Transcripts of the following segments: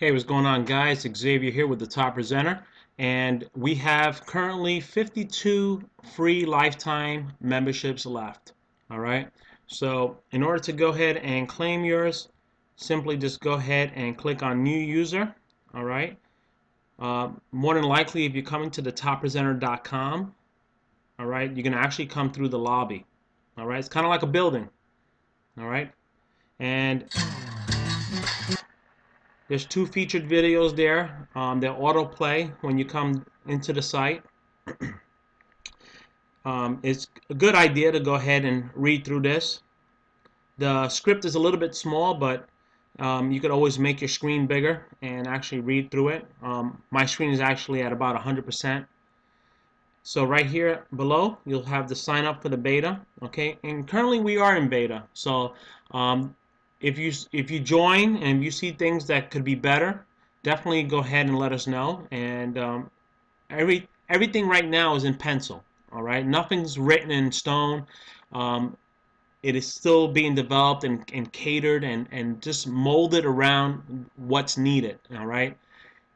Hey, what's going on, guys? Xavier here with the Top Presenter, and we have currently 52 free lifetime memberships left. All right. So, in order to go ahead and claim yours, simply just go ahead and click on New User. All right. More than likely, if you're coming to the toppresenter.com, all right, you're gonna actually come through the lobby. All right. It's kind of like a building. All right. And there's two featured videos there. They'll autoplay when you come into the site. It's a good idea to go ahead and read through this. The script is a little bit small, but you could always make your screen bigger and actually read through it. My screen is actually at about 100%. So right here below, you'll have the sign up for the beta. Okay, and currently we are in beta. So um, if you join and you see things that could be better, definitely go ahead and let us know. And everything right now is in pencil. All right, nothing's written in stone. Um, it is still being developed and catered and just molded around what's needed. All right.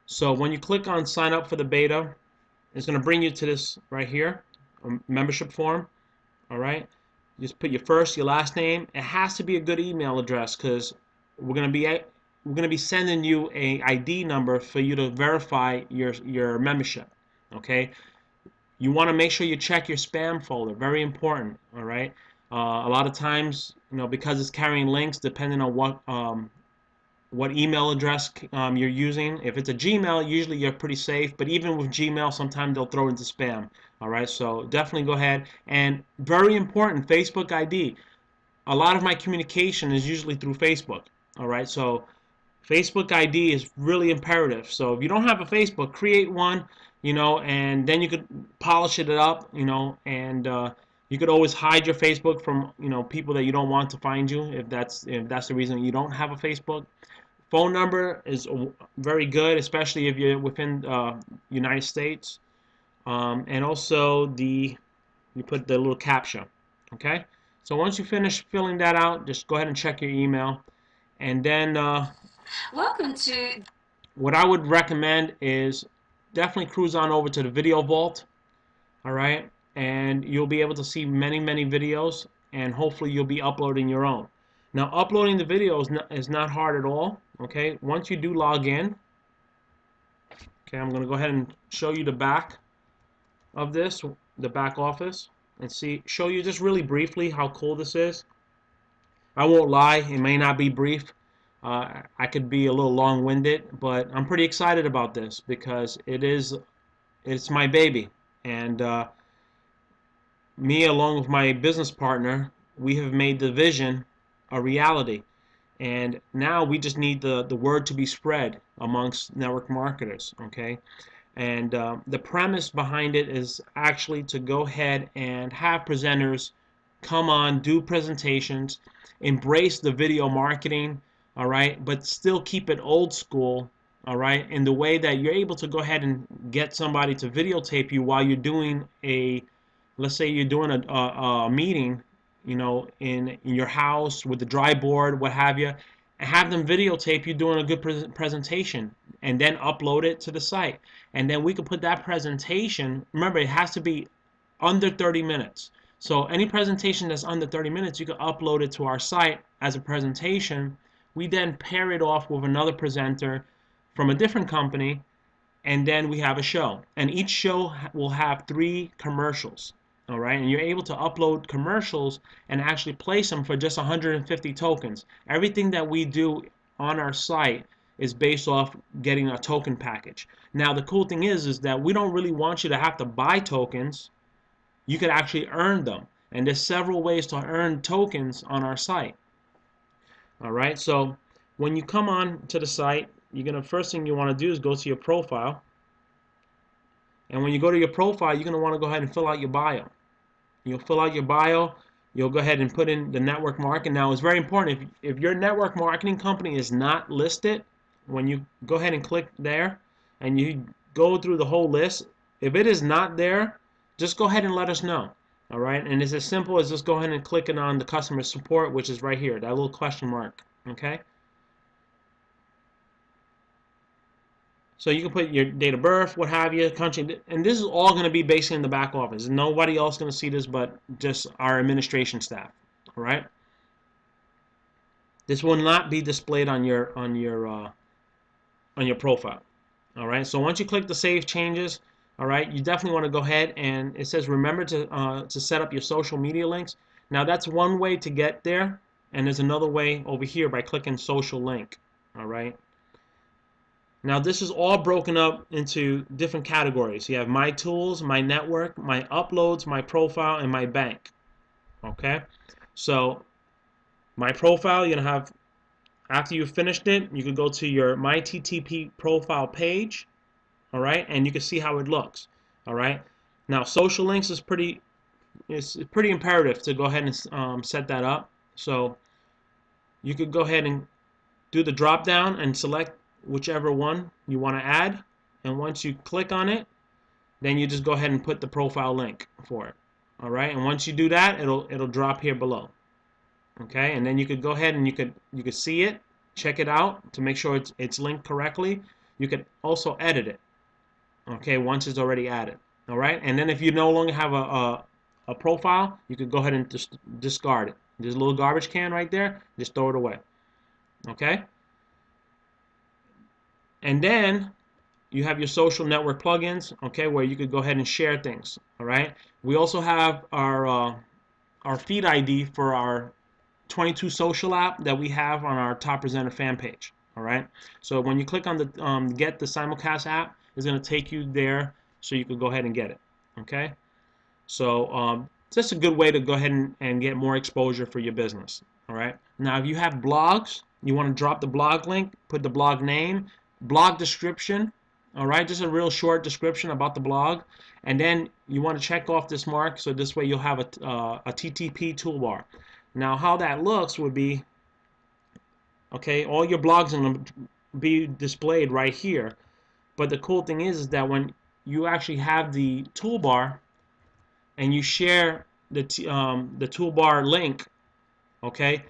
So when you click on sign up for the beta, it's going to bring you to this right here, a membership form. All right. You just put your first, your last name. It has to be a good email address because we're going to be sending you a ID number for you to verify your membership. Okay. You want to make sure you check your spam folder. Very important. All right. A lot of times, because it's carrying links, depending on what email address you're using. If it's a Gmail, usually you're pretty safe. But even with Gmail, sometimes they'll throw into spam. All right. So definitely go ahead. And very important, Facebook ID. A lot of my communication is usually through Facebook. All right. So Facebook ID is really imperative. So if you don't have a Facebook, create one, and then you could polish it up, and you could always hide your Facebook from, people that you don't want to find you if that's the reason you don't have a Facebook. Phone number is very good, especially if you're within United States, and also you put the little captcha. Okay. So once you finish filling that out, just go ahead and check your email, and then Welcome to what I would recommend is definitely cruise on over to the Video Vault, all right? And you'll be able to see many, many videos, and hopefully you'll be uploading your own. Now, uploading the video is not hard at all, okay? Once you do log in, okay, I'm going to go ahead and show you the back of this, the back office, and show you just really briefly how cool this is. I won't lie, it may not be brief. I could be a little long-winded, but I'm pretty excited about this because it's my baby, and me along with my business partner, we have made the vision a reality, and now we just need the word to be spread amongst network marketers. Okay, and the premise behind it is actually to go ahead and have presenters come on, do presentations, embrace the video marketing, all right, but still keep it old school, all right, in the way that you're able to go ahead and get somebody to videotape you while you're doing let's say you're doing a meeting, in your house with the dry board, what have you, and have them videotape you doing a good presentation and then upload it to the site. And then we can put that presentation, remember, it has to be under 30 minutes. So any presentation that's under 30 minutes, you can upload it to our site as a presentation. We then pair it off with another presenter from a different company, and then we have a show. And each show will have 3 commercials. All right, and you're able to upload commercials and actually place them for just 150 tokens. Everything that we do on our site is based off getting a token package. Now, the cool thing is that we don't really want you to have to buy tokens. You could actually earn them. And there's several ways to earn tokens on our site. All right, so when you come on to the site, first thing you want to do is go to your profile. And when you go to your profile, you're going to want to go ahead and fill out your bio. You'll fill out your bio. You'll go ahead and put in the network marketing. Now, it's very important. If your network marketing company is not listed, when you go ahead and click there and you go through the whole list, if it is not there, just go ahead and let us know. All right, and it's as simple as just go ahead and clicking on the customer support, which is right here, that little question mark. Okay. So you can put your date of birth, what have you, country, and this is all going to be basically in the back office. Nobody else going to see this but just our administration staff. All right. This will not be displayed on your profile. All right. So once you click the Save Changes, all right, you definitely want to go ahead and it says remember to set up your social media links. Now that's one way to get there, and there's another way over here by clicking Social Link. All right. Now this is all broken up into different categories. You have My Tools, My Network, My Uploads, My Profile, and My Bank. Okay, so My Profile, you're gonna have, after you've finished it, you could go to your My TTP profile page, all right, and you can see how it looks. All right. Now social links is it's pretty imperative to go ahead and set that up. So you could go ahead and do the drop down and select whichever one you want to add, and once you click on it, then you just go ahead and put the profile link for it. All right, and once you do that, it'll drop here below. Okay, and then you could go ahead and you could see it, check it out to make sure it's linked correctly. You could also edit it. Okay, once it's already added. All right, and then if you no longer have a profile, you could go ahead and just discard it. There's a little garbage can right there. Just throw it away. Okay. And then you have your social network plugins, okay, where you could go ahead and share things. All right. We also have our feed ID for our 22 social app that we have on our Top Presenter fan page. All right. So when you click on the Get the Simulcast app, it's going to take you there, so you could go ahead and get it. Okay. So just a good way to go ahead and get more exposure for your business. All right. Now, if you have blogs, you want to drop the blog link, put the blog name, blog description, all right, just a real short description about the blog, and then you want to check off this mark, so this way you'll have a TTP toolbar. Now how that looks would be, okay, all your blogs are going to be displayed right here, but the cool thing is that when you actually have the toolbar and you share the toolbar link, okay,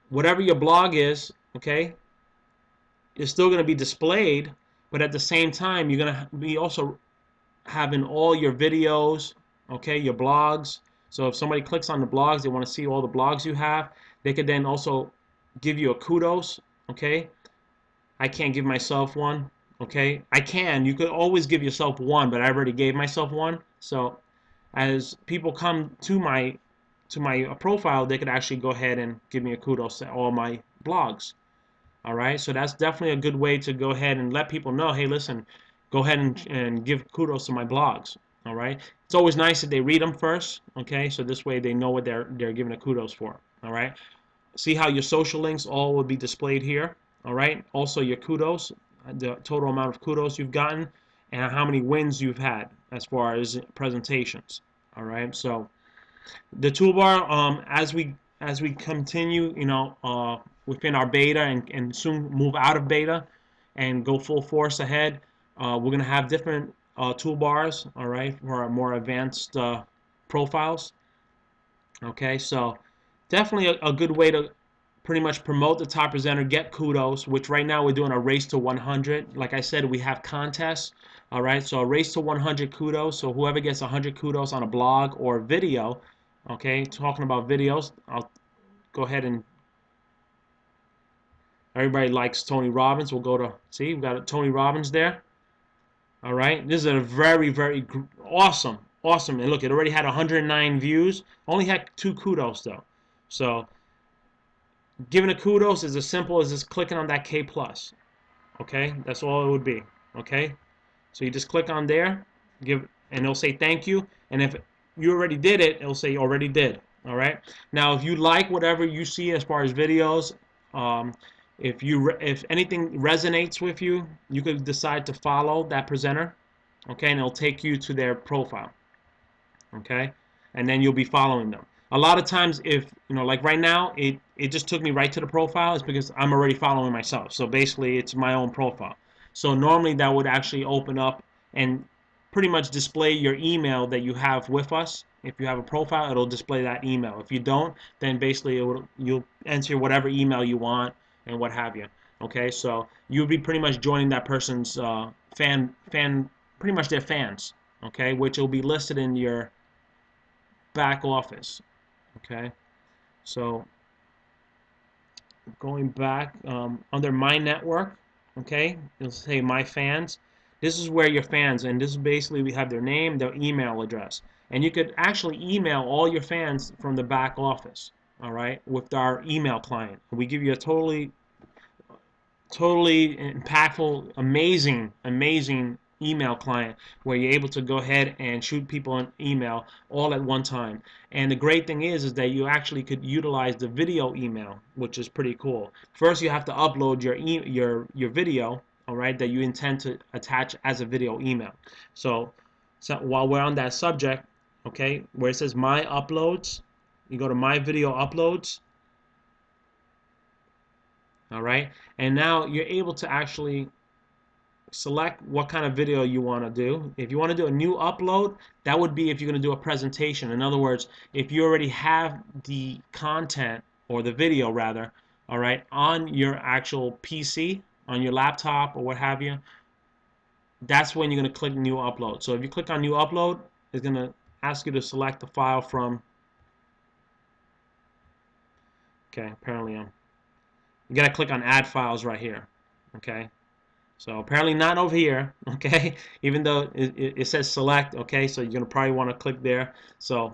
whatever your blog is, okay, is still going to be displayed, but at the same time you're going to be also having all your videos, okay, your blogs. So if somebody clicks on the blogs, they want to see all the blogs you have, they could then also give you a kudos. Okay, I can't give myself one. Okay, you could always give yourself one, but I already gave myself one. So as people come to my profile, they could actually go ahead and give me a kudos to all my blogs. All right, so that's definitely a good way to go ahead and let people know, hey, listen, go ahead and give kudos to my blogs. All right, it's always nice that they read them first. Okay, so this way they know what they're giving a kudos for. All right, see how your social links all will be displayed here. All right, also your kudos, the total amount of kudos you've gotten, and how many wins you've had as far as presentations. All right, so the toolbar, as we continue, within our beta and soon move out of beta and go full force ahead, we're going to have different toolbars, all right, for our more advanced profiles. Okay, so definitely a good way to pretty much promote the Top Presenter, get kudos, which right now we're doing a race to 100. Like I said, we have contests. All right, so a race to 100 kudos. So whoever gets 100 kudos on a blog or video, okay, talking about videos, I'll go ahead and, everybody likes Tony Robbins. We'll go to, see, we've got Tony Robbins there. All right, this is a very, very awesome. And look, it already had 109 views. Only had 2 kudos though. So giving a kudos is as simple as just clicking on that K+. Okay, that's all it would be. Okay, so you just click on there, and it'll say thank you. And if you already did it, it'll say already did. All right. Now, if you like whatever you see as far as videos, if anything resonates with you, you could decide to follow that presenter. Okay, and it'll take you to their profile. Okay, and then you'll be following them. A lot of times, if like right now, it just took me right to the profile. It's because I'm already following myself. So basically, it's my own profile. So normally that would actually open up and pretty much display your email that you have with us. If you have a profile, it'll display that email. If you don't, then basically you'll enter whatever email you want and what have you. Okay, so you'll be pretty much joining that person's pretty much their fans. Okay, which will be listed in your back office. Okay, so going back under my network, okay, you'll say my fans. This is where your fans, and this is basically we have their name, their email address, and you could actually email all your fans from the back office, all right, with our email client. We give you a totally impactful, amazing email client where you're able to go ahead and shoot people an email all at one time. And the great thing is that you actually could utilize the video email, which is pretty cool. First, you have to upload your video, all right, that you intend to attach as a video email. So while we're on that subject, okay, where it says my uploads, you go to my video uploads. All right, and now you're able to actually select what kind of video you want to do. If you want to do a new upload, that would be if you're going to do a presentation. In other words, if you already have the content, or the video rather, all right, on your actual PC, on your laptop or what have you, that's when you're going to click new upload. So if you click on new upload, it's going to ask you to select the file from, okay, apparently you got to click on add files right here, okay. So apparently not over here, okay, even though it says select, okay, so you're going to probably want to click there. So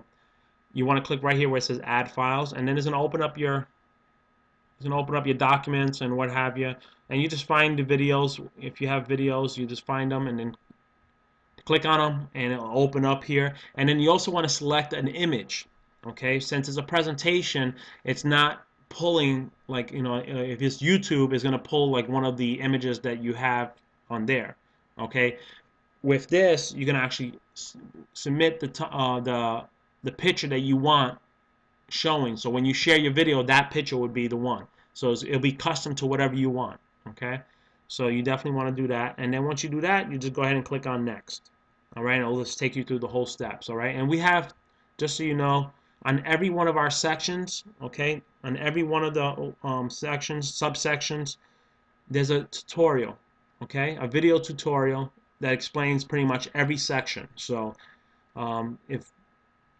you want to click right here where it says add files, and then it's going to open up your documents and what have you, and you just find the videos. If you have videos, you just find them and then click on them and it'll open up here. And then you also want to select an image, okay, since it's a presentation, it's not pulling, like, you know, if it's YouTube, it's going to pull like one of the images that you have on there, okay. With this, you can actually submit the picture that you want showing. So when you share your video, that picture would be the one. So it'll be custom to whatever you want, okay. So you definitely want to do that, and then once you do that, you just go ahead and click on next. All right, and it'll just take you through the whole steps. All right, and we have, just so you know, on every one of our sections, okay, on every one of the sections, subsections, there's a tutorial, okay, a video tutorial that explains pretty much every section. So if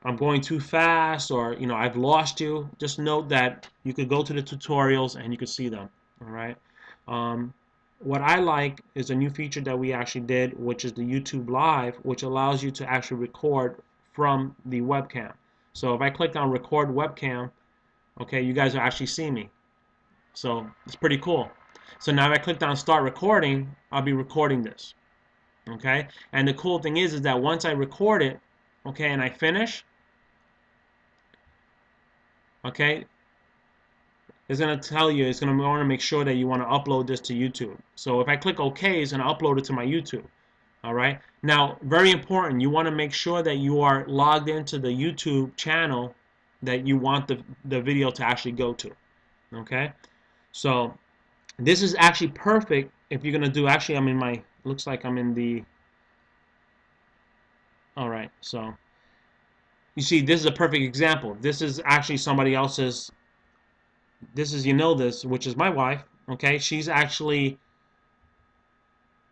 I'm going too fast, or you know I've lost you, just note that you could go to the tutorials and you could see them. All right. What I like is a new feature that we actually did, which is the YouTube Live, which allows you to actually record from the webcam. So if I click on record webcam, okay, you guys will actually see me. So it's pretty cool. So now if I click on start recording, I'll be recording this. Okay, and the cool thing is that once I record it, okay, and I finish, okay, it's going to tell you, it's going to want to make sure that you want to upload this to YouTube. So if I click OK, it's going to upload it to my YouTube. All right. Now, very important, you want to make sure that you are logged into the YouTube channel that you want the video to actually go to. Okay. So this is actually perfect if you're going to do, actually I'm in my, looks like I'm in the, all right. So you see, this is a perfect example. This is actually somebody else's, this is, you know, this, which is my wife, okay. She's actually,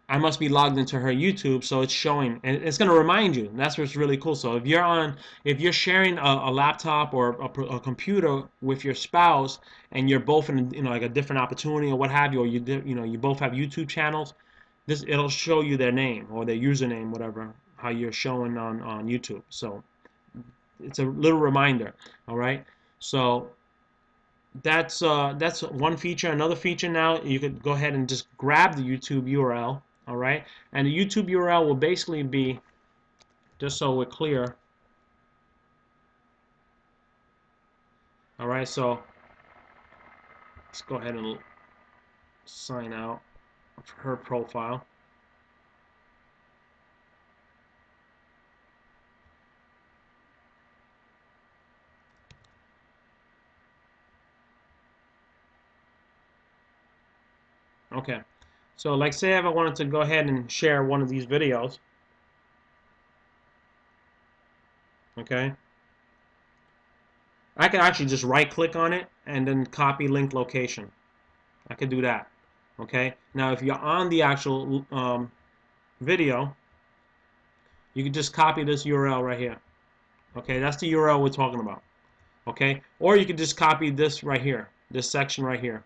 I must be logged into her YouTube, so it's showing, and it's going to remind you. That's what's really cool. So if you're sharing a laptop or a computer with your spouse, and you're both in, you know, like a different opportunity or what have you, or you both have YouTube channels, it'll show you their name or their username, whatever, how you're showing on YouTube. So it's a little reminder. All right. So that's one feature. Another feature, now you could go ahead and just grab the YouTube URL, all right, and the YouTube URL will basically be, just so we're clear, all right, so let's go ahead and sign out of her profile. Okay, so like, say if I wanted to go ahead and share one of these videos, okay, I can actually just right click on it and then copy link location. I could do that. Okay, now if you're on the actual video, you can just copy this URL right here. Okay, that's the URL we're talking about. Okay, or you could just copy this right here, this section right here.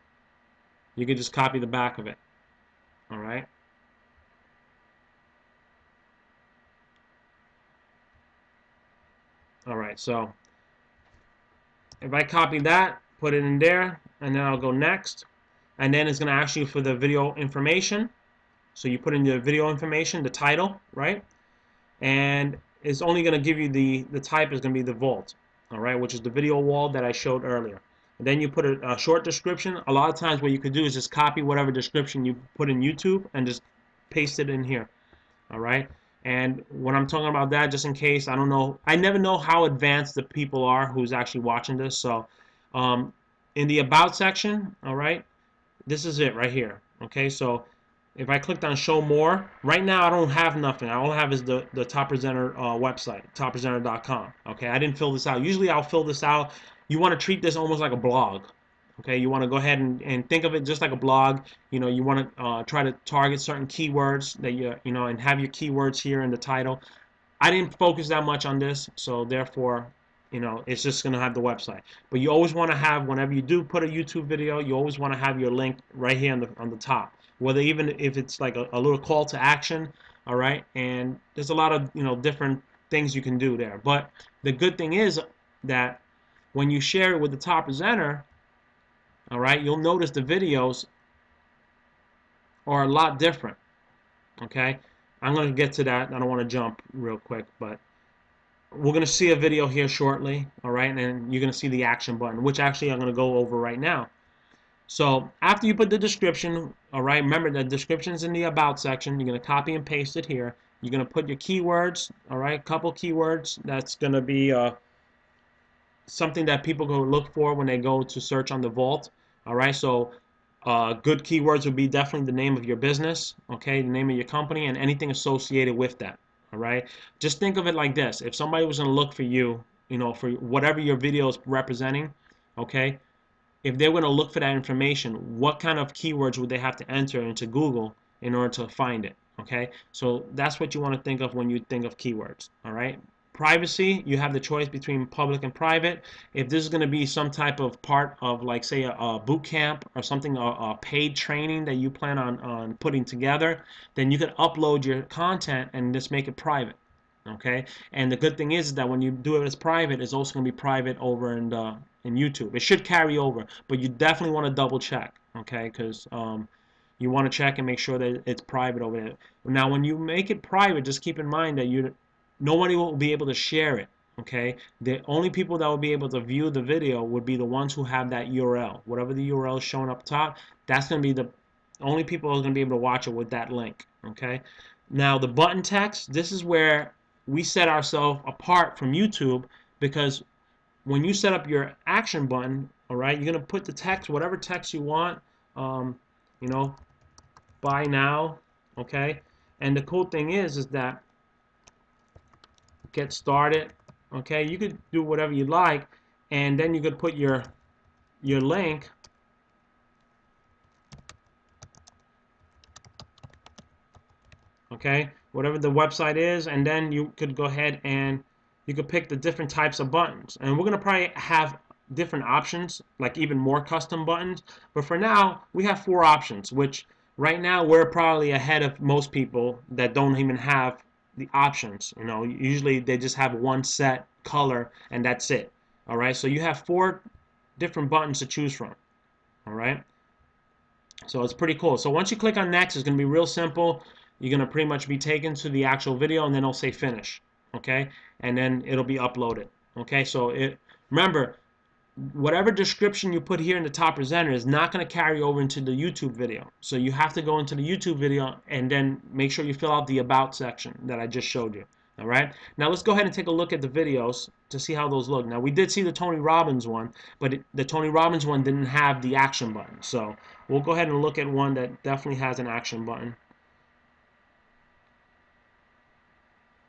You could just copy the back of it. All right. All right, so if I copy that, put it in there, and then I'll go next, and then it's going to ask you for the video information. So you put in your video information, the title, right? And it's only going to give you the type is going to be the vault, all right, which is the video wall that I showed earlier. And then you put a short description. A lot of times what you could do is just copy whatever description you put in YouTube and just paste it in here, all right? And when I'm talking about that, just in case, I don't know, I never know how advanced the people are who's actually watching this. So in the About section, all right, this is it right here. Okay, so if I clicked on Show More, right now I don't have nothing. All I have is the Top Presenter website, toppresenter.com. Okay, I didn't fill this out. Usually I'll fill this out. You want to treat this almost like a blog. Okay, you want to go ahead and think of it just like a blog. You know, you want to try to target certain keywords that you know, and have your keywords here in the title. I didn't focus that much on this, so therefore, you know, it's just going to have the website. But you always want to have, whenever you do put a YouTube video, you always want to have your link right here on the top. Whether even if it's like a little call to action, all right? And there's a lot of, you know, different things you can do there. But the good thing is that when you share it with the Top Presenter, all right, you'll notice the videos are a lot different, okay? I'm going to get to that. I don't want to jump real quick, but we're going to see a video here shortly, all right? And you're going to see the action button, which actually I'm going to go over right now. So after you put the description, all right, remember the description's in the About section. You're going to copy and paste it here. You're going to put your keywords, all right, a couple keywords. That's going to be something that people go look for when they go to search on the vault, all right? So good keywords would be definitely the name of your business, okay, the name of your company, and anything associated with that, all right? Just think of it like this. If somebody was going to look for you, you know, for whatever your video is representing, okay, if they were going to look for that information, what kind of keywords would they have to enter into Google in order to find it, okay? So that's what you want to think of when you think of keywords, all right? Privacy, you have the choice between public and private. If this is going to be some type of part of, like, say, a boot camp or something, a paid training that you plan on putting together, then you can upload your content and just make it private, okay? And the good thing is that when you do it as private, it's also going to be private over in YouTube. It should carry over, but you definitely want to double check, okay? Because you want to check and make sure that it's private over there. Now, when you make it private, just keep in mind that nobody will be able to share it, okay? The only people that will be able to view the video would be the ones who have that URL. Whatever the URL is showing up top, that's going to be the only people who are going to be able to watch it with that link, okay? Now, the button text, this is where we set ourselves apart from YouTube, because when you set up your action button, all right, you're going to put the text, whatever text you want, you know, buy now, okay? And the cool thing is that get started, okay? You could do whatever you like, and then you could put your link, okay, whatever the website is, and then you could go ahead and you could pick the different types of buttons. And we're going to probably have different options, like even more custom buttons, but for now we have 4 options, which right now we're probably ahead of most people that don't even have the options. You know, usually they just have one set color and that's it. All right, so you have 4 different buttons to choose from. All right, so it's pretty cool. So once you click on next, it's going to be real simple. You're going to pretty much be taken to the actual video, and then it'll say finish, okay, and then it'll be uploaded, okay? So remember, whatever description you put here in the Top Presenter is not going to carry over into the YouTube video. So you have to go into the YouTube video and then make sure you fill out the About section that I just showed you. All right. Now let's go ahead and take a look at the videos to see how those look. Now we did see the Tony Robbins one, but the Tony Robbins one didn't have the action button. So we'll go ahead and look at one that definitely has an action button.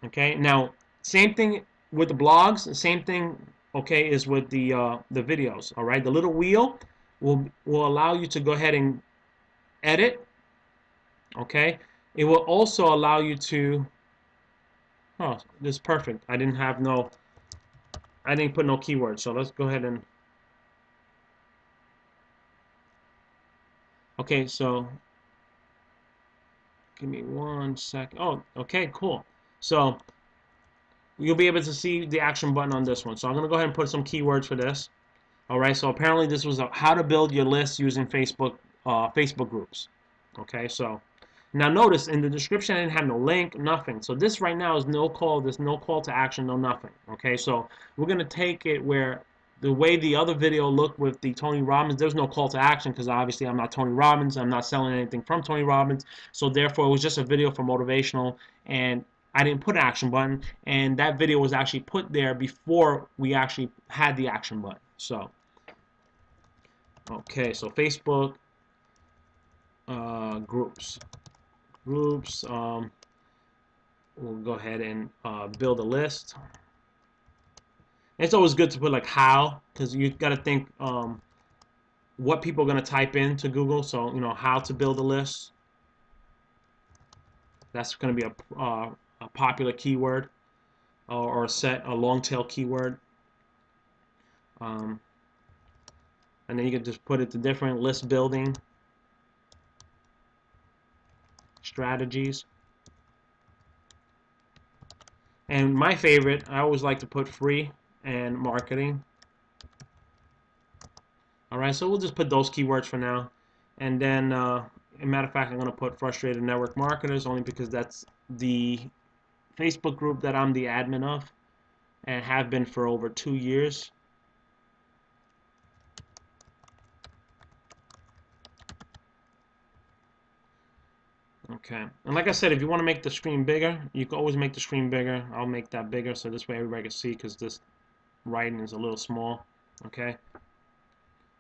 Okay. Now same thing with the blogs. The same thing, okay, is with the videos. All right. The little wheel will allow you to go ahead and edit. Okay, it will also allow you to, oh, this is perfect. I didn't put no keywords, so let's go ahead and, okay, so give me 1 second. Oh, okay, cool. So you'll be able to see the action button on this one. So I'm going to go ahead and put some keywords for this. All right, so apparently this was how to build your list using Facebook groups. Okay, so now notice in the description I didn't have no link, nothing. So this right now is no call. There's no call to action, no nothing. Okay, so we're gonna take it where the way the other video looked with the Tony Robbins, there's no call to action because obviously I'm not Tony Robbins. I'm not selling anything from Tony Robbins. So therefore it was just a video for motivational, and I didn't put an action button, and that video was actually put there before we actually had the action button. So okay, so Facebook groups. We'll go ahead and build a list. It's always good to put like how, because you got to think what people are going to type into Google. So how to build a list. That's going to be a popular keyword or a long tail keyword. And then you can just put it to different list building strategies. And my favorite, I always like to put free and marketing. Alright, so we'll just put those keywords for now. And then, as a matter of fact, I'm going to put frustrated network marketers only because that's the Facebook group that I'm the admin of and have been for over 2 years. Okay, and like I said, if you want to make the screen bigger, you can always make the screen bigger. I'll make that bigger so this way everybody can see, because this writing is a little small. Okay,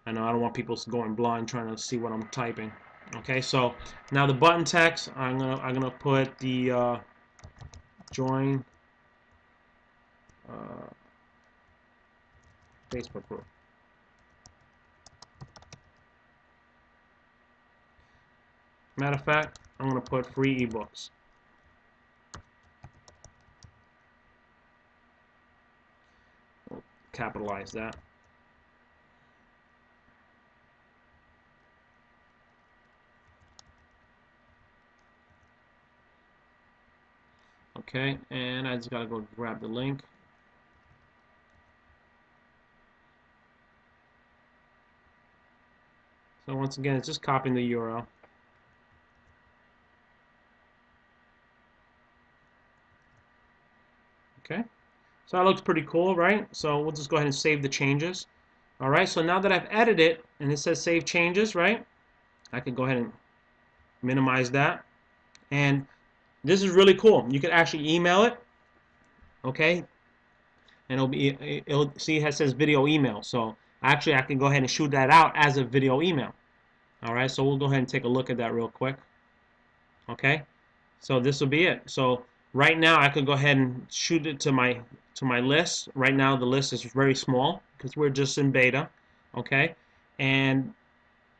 I know I don't want people going blind trying to see what I'm typing. Okay, so now the button text, I'm gonna put the join Facebook group. Matter of fact, I'm gonna put free ebooks. We'll capitalize that. Okay, and I just gotta go grab the link. So once again, it's just copying the URL. Okay, so that looks pretty cool, right? So we'll just go ahead and save the changes. All right, so now that I've edited it and it says save changes, right? I can go ahead and minimize that. And this is really cool. You can actually email it, okay? And it'll see it says video email. So actually I can go ahead and shoot that out as a video email. All right, so we'll go ahead and take a look at that real quick. Okay, so this will be it. So right now I could go ahead and shoot it to my list. Right now the list is very small because we're just in beta. Okay, and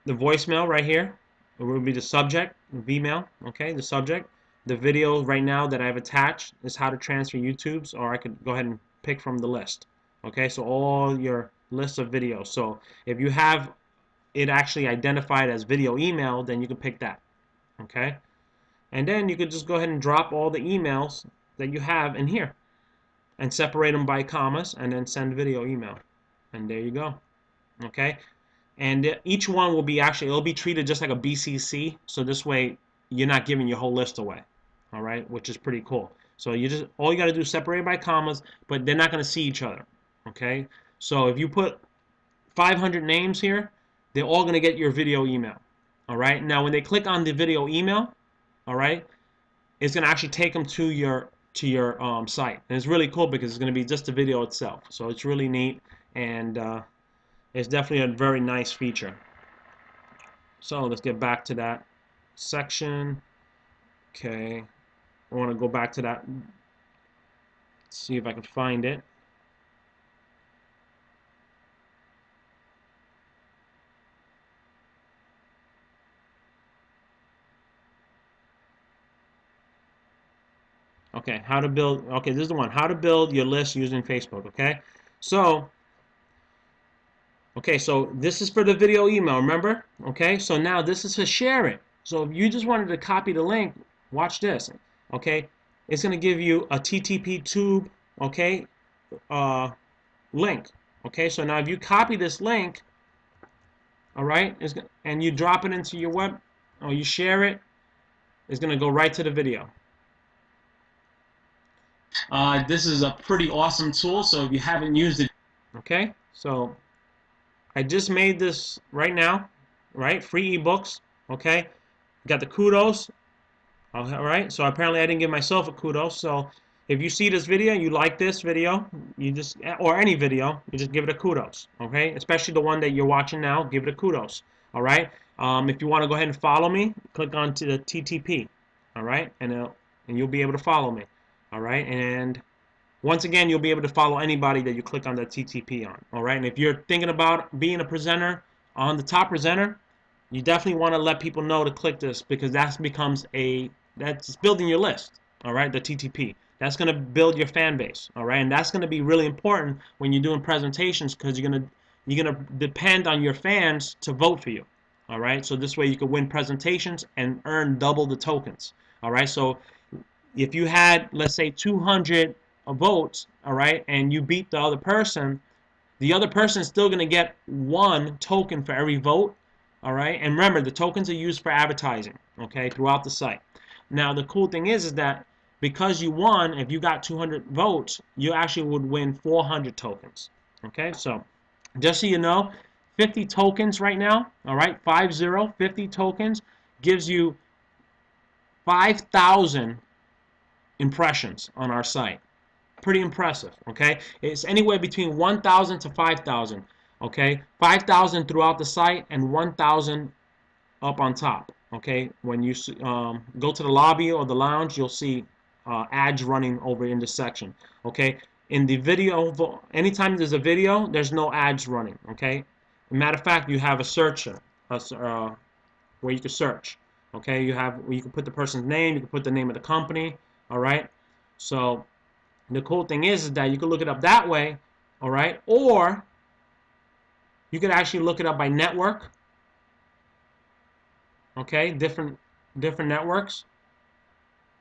the voicemail right here will be the subject, the email. Okay, the subject. The video right now that I've attached is how to transfer YouTube's, or I could go ahead and pick from the list. Okay, so all your list of videos. So if you have it actually identified as video email, then you can pick that. Okay, and then you could just go ahead and drop all the emails that you have in here and separate them by commas and then send video email, and there you go. Okay, and each one will be it'll be treated just like a BCC, so this way you're not giving your whole list away. All right, which is pretty cool. So all you got to do is separate it by commas, but they're not going to see each other. Okay, so if you put 500 names here, they're all going to get your video email. All right, now when they click on the video email, all right, it's going to actually take them to your site, and it's really cool because it's going to be just the video itself. So it's really neat, and it's definitely a very nice feature. So let's get back to that section. Okay, I want to go back to that. Let's see if I can find it. Okay, how to build. Okay, this is the one. How to build your list using Facebook. Okay, so so this is for the video email. Remember? Okay, so now this is to share it. So if you just wanted to copy the link, watch this. Okay, it's gonna give you a TTP tube. Okay, link. Okay, so now if you copy this link, all right, and you drop it into your web, or you share it, it's gonna go right to the video. This is a pretty awesome tool, so if you haven't used it, okay, so I just made this right now, right? Free ebooks, okay? Got the kudos, all right? So apparently I didn't give myself a kudos, so if you see this video, you like this video, you just, or any video, you just give it a kudos, okay? Especially the one that you're watching now, give it a kudos, all right? If you want to go ahead and follow me, click on to the TTP, all right? And you'll be able to follow me, all right? And once again, you'll be able to follow anybody that you click on the TTP on. All right, and if you're thinking about being a presenter on the top presenter, you definitely want to let people know to click this, because that's building your list. All right, the TTP. That's going to build your fan base. All right, and that's going to be really important when you're doing presentations, because you're gonna depend on your fans to vote for you. All right, so this way you can win presentations and earn double the tokens. All right, so if you had, let's say, 200 votes, all right, and you beat the other person is still going to get 1 token for every vote, all right? And remember, the tokens are used for advertising, okay, throughout the site. Now, the cool thing is that because you won, if you got 200 votes, you actually would win 400 tokens, okay? So just so you know, 50 tokens right now, all right, 50 tokens gives you 5,000 impressions on our site. Pretty impressive, okay? It's anywhere between 1,000 to 5,000, okay? 5,000 throughout the site and 1,000 up on top, okay? When you go to the lobby or the lounge, you'll see ads running over in this section, okay? In the video, anytime there's a video, there's no ads running, okay? Matter of fact, you have a searcher where you can search, okay? You can put the person's name, you can put the name of the company, all right? So the cool thing is that you can look it up that way, all right? Or you could actually look it up by network, okay? Different networks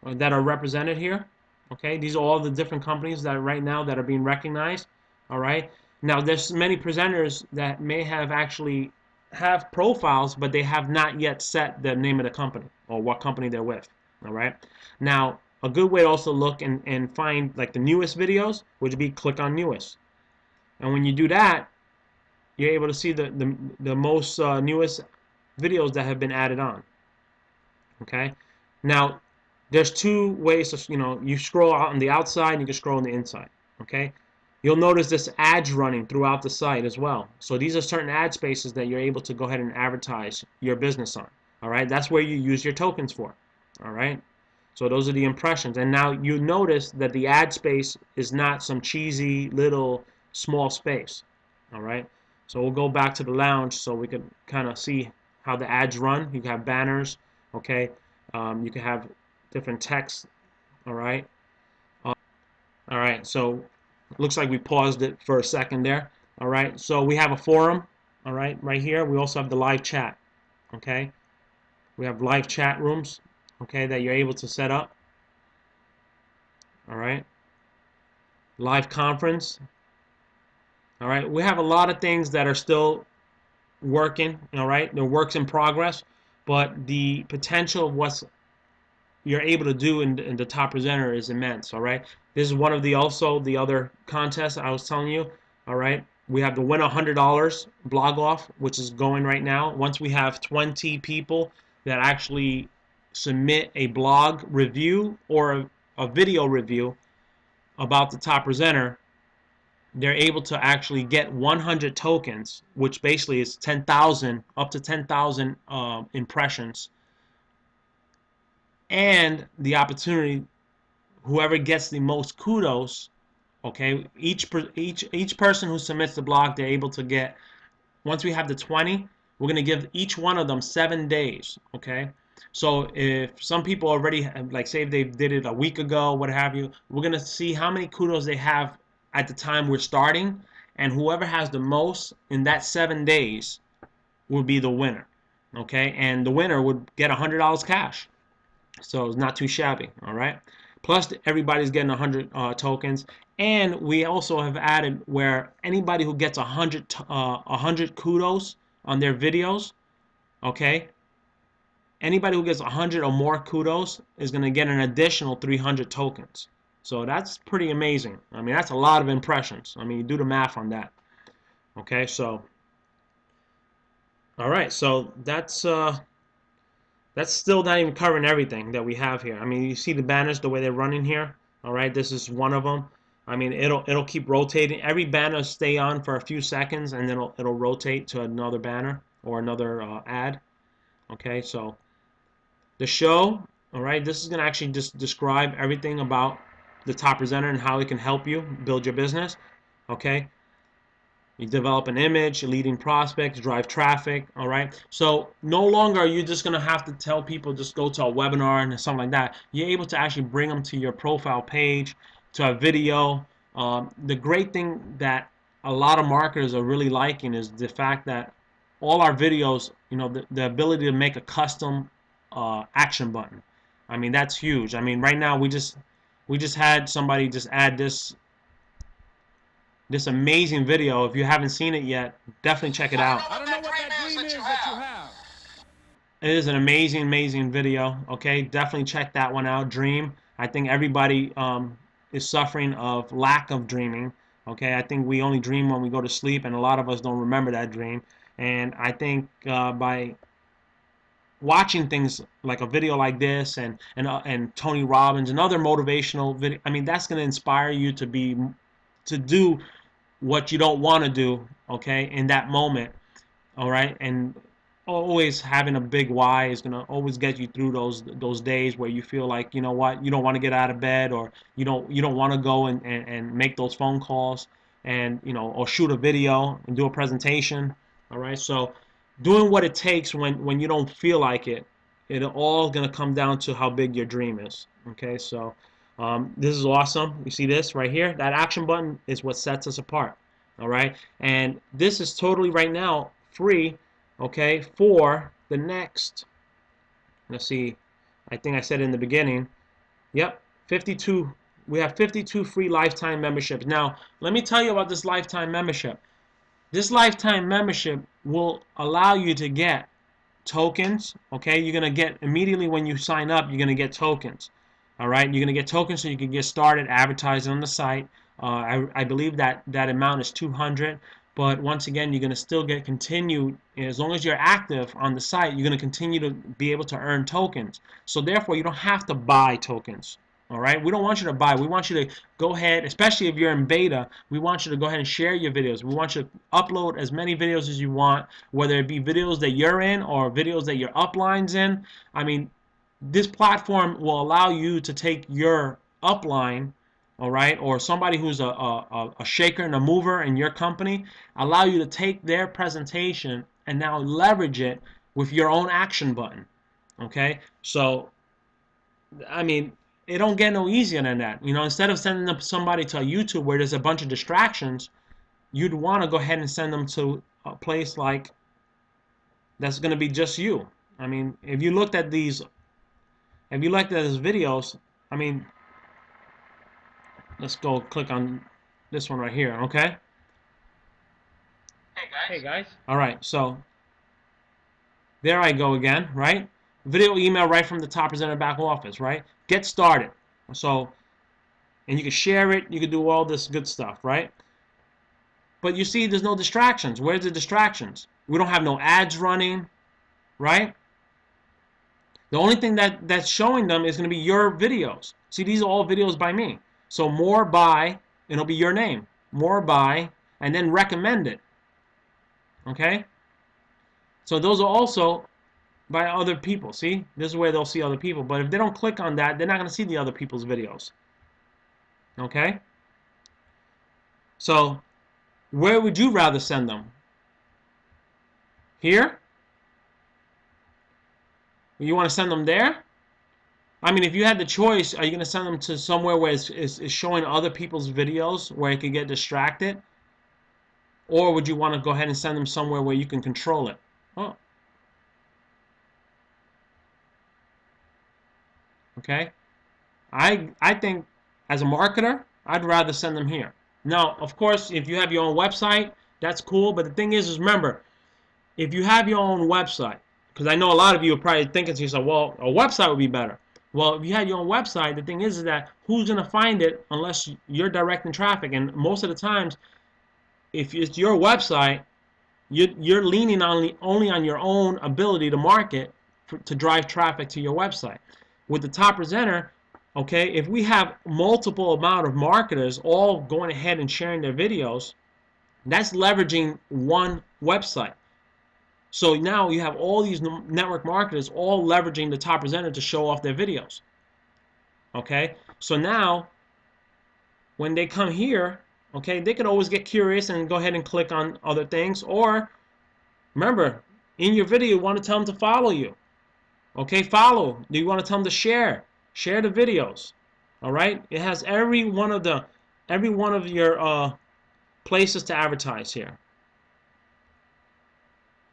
that are represented here, okay? These are all the different companies that right now that are being recognized, all right? Now, there's many presenters that may have actually have profiles, but they have not yet set the name of the company or what company they're with, all right? Now, a good way to also look and find like the newest videos would be click on newest. And when you do that, you're able to see the most newest videos that have been added on. Okay. Now, there's 2 ways to, you scroll out on the outside and you can scroll on the inside. Okay. You'll notice this ads running throughout the site as well. So these are certain ad spaces that you're able to go ahead and advertise your business on. All right. That's where you use your tokens for. All right. So those are the impressions. And now you notice that the ad space is not some cheesy little small space. All right. So we'll go back to the lounge so we can kind of see how the ads run. You can have banners. Okay. You can have different text. All right. All right. So looks like we paused it for a second there. All right. So we have a forum. All right. Right here. We also have the live chat. Okay. We have live chat rooms. Okay, that you're able to set up. All right. Live conference. All right. We have a lot of things that are still working. All right. They're works in progress, but the potential of what you're able to do in the top presenter is immense. All right. This is one of the other contests I was telling you. All right. We have the win $100 blog off, which is going right now. Once we have 20 people that actually submit a blog review or a video review about the top presenter, they're able to actually get 100 tokens, which basically is 10,000, up to 10,000 impressions, and the opportunity, whoever gets the most kudos, okay, each person who submits the blog, they're able to get, once we have the 20, we're going to give each one of them 7 days, okay? So if some people already have, like say if they did it a week ago, what have you, we're gonna see how many kudos they have at the time we're starting, and whoever has the most in that 7 days will be the winner. Okay, and the winner would get $100 cash. So it's not too shabby. All right. Plus everybody's getting 100 tokens, and we also have added where anybody who gets 100 kudos on their videos, okay, anybody who gets 100 or more kudos is going to get an additional 300 tokens. So that's pretty amazing. I mean, that's a lot of impressions. I mean, you do the math on that. Okay, so all right, so that's still not even covering everything that we have here. I mean, you see the banners, the way they're running here. All right, this is one of them. I mean, it'll keep rotating. Every banner stay on for a few seconds, and then it'll rotate to another banner or another ad. Okay, so the show. All right, this is gonna actually just describe everything about the top presenter and how it can help you build your business. Okay, you develop an image, leading prospects, drive traffic, all right? So no longer are you just going to have to tell people just go to a webinar and something like that. You're able to actually bring them to your profile page, to a video. The great thing that a lot of marketers are really liking is the fact that all our videos, you know, the ability to make a custom action button. I mean, that's huge. I mean, right now we just had somebody just add this amazing video. If you haven't seen it yet, definitely check it out. I don't know what that dream is that you have. It is an amazing video. Okay, definitely check that one out. Dream. I think everybody is suffering of lack of dreaming. Okay, I think we only dream when we go to sleep, and a lot of us don't remember that dream. And I think by watching things like a video like this and Tony Robbins and other motivational video, I mean, that's going to inspire you to do what you don't want to do, okay, in that moment, all right? And always having a big why is going to always get you through those days where you feel like, you know what, you don't want to get out of bed, or you don't want to go and make those phone calls, and you know, or shoot a video and do a presentation, all right? So doing what it takes when you don't feel like it all going to come down to how big your dream is, okay? So this is awesome. You see this right here? That action button is what sets us apart. All right, and this is totally right now free. Okay, for the next. Let's see. I think I said in the beginning. Yep, 52. We have 52 free lifetime memberships. Now, let me tell you about this lifetime membership. This lifetime membership will allow you to get tokens. Okay, you're gonna get immediately when you sign up. You're gonna get tokens. All right, you're gonna get tokens so you can get started advertising on the site. I believe that amount is 200, but once again, you're gonna still get continued as long as you're active on the site. You're gonna continue to be able to earn tokens. So therefore, you don't have to buy tokens. All right, we don't want you to buy. We want you to go ahead, especially if you're in beta. We want you to go ahead and share your videos. We want you to upload as many videos as you want, whether it be videos that you're in or videos that your upline's in. I mean, this platform will allow you to take your upline, all right, or somebody who's a shaker and a mover in your company, allow you to take their presentation and now leverage it with your own action button. Okay, so I mean, it don't get no easier than that. You know, instead of sending them somebody to a YouTube where there's a bunch of distractions, you'd want to go ahead and send them to a place like that's going to be just you. I mean, if you looked at these videos, I mean, let's go click on this one right here, okay? Hey guys. All right, so there I go again, right? Video email right from the top presenter back office, right? Get started. So, and you can share it, you can do all this good stuff, right? But you see, there's no distractions. Where's the distractions? We don't have no ads running, right? The only thing that's showing them is going to be your videos. See, these are all videos by me. So more by, and it'll be your name. More by, and then recommend it. Okay? So those are also by other people. See? This is where they'll see other people. But if they don't click on that, they're not going to see the other people's videos. Okay? So where would you rather send them? Here? You want to send them there? I mean, if you had the choice, are you going to send them to somewhere where it's showing other people's videos where you could get distracted? Or would you want to go ahead and send them somewhere where you can control it? Oh. Okay? I think as a marketer, I'd rather send them here. Now, of course, if you have your own website, that's cool. But the thing is remember, if you have your own website, because I know a lot of you are probably thinking to yourself, well, a website would be better. Well, if you had your own website, the thing is that who's going to find it unless you're directing traffic? And most of the times, if it's your website, you're leaning only on your own ability to market to drive traffic to your website. With the Top Presenter, okay, if we have multiple amount of marketers all going ahead and sharing their videos, that's leveraging one website. So now you have all these network marketers all leveraging the Top Presenter to show off their videos. Okay, so now when they come here, okay, they can always get curious and go ahead and click on other things. Or remember, in your video, you want to tell them to follow you. Okay, follow. Do you want to tell them to share? Share the videos. All right, it has every one of your places to advertise here.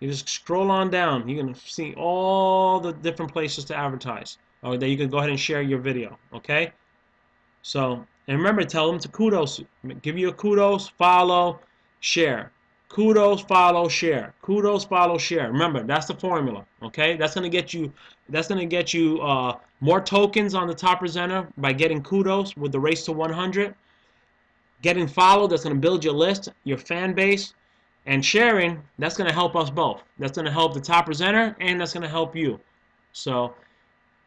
You just scroll on down. You're going to see all the different places to advertise. Or that you can go ahead and share your video. Okay? So, and remember, tell them to kudos. Give you a kudos, follow, share. Kudos, follow, share. Kudos, follow, share. Remember, that's the formula. Okay? That's going to get you more tokens on the Top Presenter by getting kudos with the race to 100. Getting followed, that's going to build your list, your fan base. And sharing, that's going to help us both. That's going to help the Top Presenter, and that's going to help you. So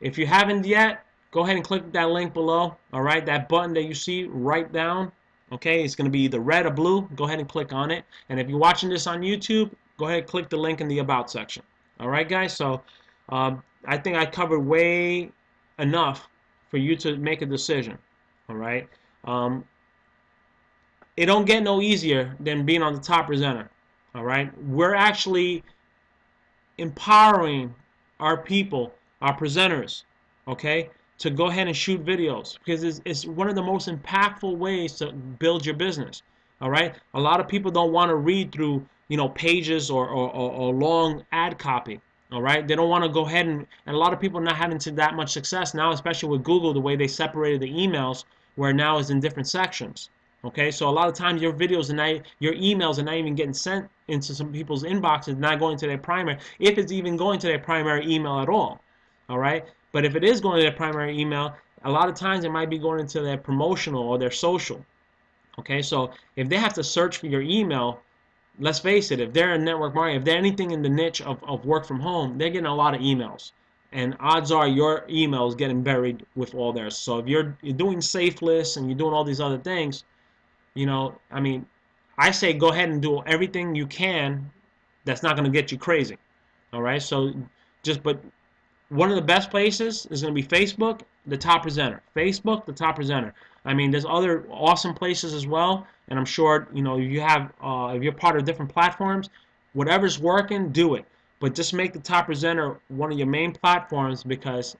if you haven't yet, go ahead and click that link below. All right, that button that you see right down. Okay, it's going to be either red or blue. Go ahead and click on it. And if you're watching this on YouTube, go ahead and click the link in the About section. All right, guys. So I think I covered way enough for you to make a decision. All right. It don't get no easier than being on the Top Presenter. All right, we're actually empowering our people, our presenters, okay, to go ahead and shoot videos, because it's one of the most impactful ways to build your business. All right, a lot of people don't want to read through, you know, pages or long ad copy. All right, they don't want to go ahead and a lot of people are not having that much success now, especially with Google, the way they separated the emails, where now it's in different sections. Okay, so a lot of times your videos and your emails are not even getting sent into some people's inboxes, not going to their primary, if it's even going to their primary email at all. All right, but if it is going to their primary email, a lot of times it might be going into their promotional or their social. Okay, so if they have to search for your email, let's face it, if they're a network marketer, if they're anything in the niche of work from home, they're getting a lot of emails. And odds are your email is getting buried with all theirs. So if you're doing safe lists and you're doing all these other things, you know, I mean, I say go ahead and do everything you can that's not going to get you crazy. All right, so but one of the best places is going to be Facebook, the Top Presenter. Facebook, the Top Presenter. I mean, there's other awesome places as well, and I'm sure, you know, if you're part of different platforms, whatever's working, do it. But just make the Top Presenter one of your main platforms, because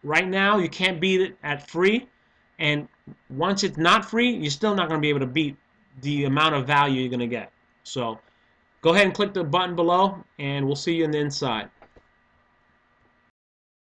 right now you can't beat it at free. And once it's not free, you're still not going to be able to beat the amount of value you're going to get. So go ahead and click the button below, and we'll see you on the inside.